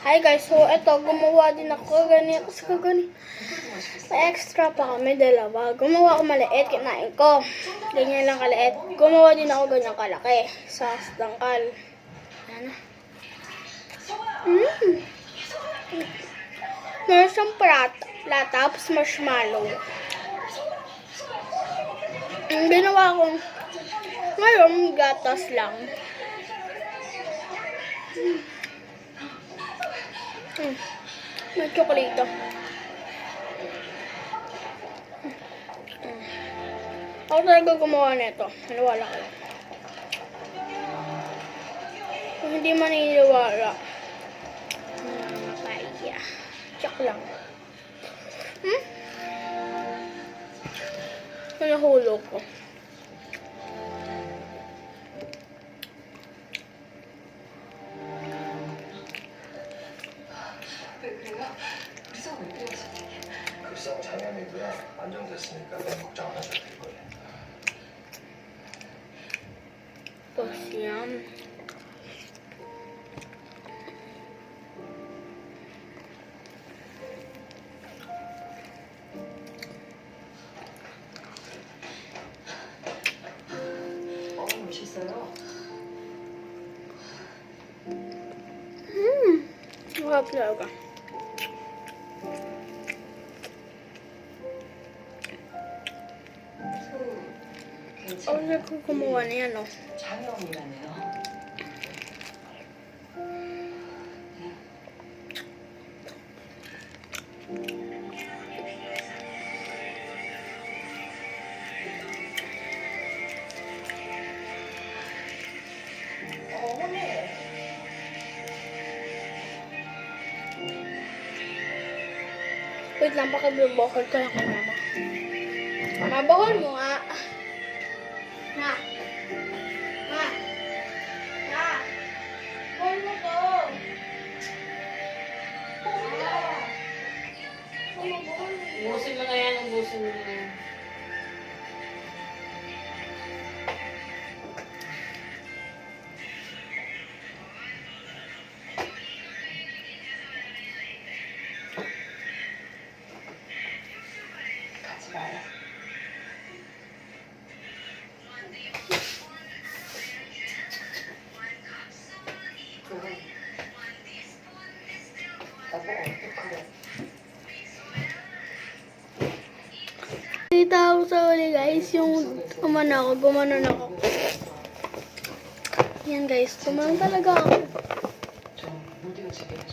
Hi guys, so eto, gumawa din ako ganyan. Kasi ganyan. May extra pa kami, dalawa. Gumawa ako maliit, kinain ko. Ganyan lang kaliit. Gumawa din ako ganyan kalaki. Sa dangkal. Yan na. Meron siyang plata, tapos marshmallow. Ang ginawa ko, ngayon, gatas lang. May tsokolate. Ako talaga gumawa nito. Naniwala ko. Kung hindi maniniwala. Kaya. Tsak lang. Nahulog ko. 급성 장염이고요. 안정됐으니까 너무 걱정 안 하셔도 될 거예요. Yan. 오셨어요? Sarap talaga. Kasi ko kumuha na yan, oh. 장염이라네요. Wait lang, pakibubokol ko lang kay mama. Mama, bokol mo nga. Ma. Ma. Ma. Bokol mo to. Ubusin mo na yan, ubusin mo na yan. 가지 마요. Kita ako sa uli guys, yung gumanon ako. Yan guys, gumanon talaga ako.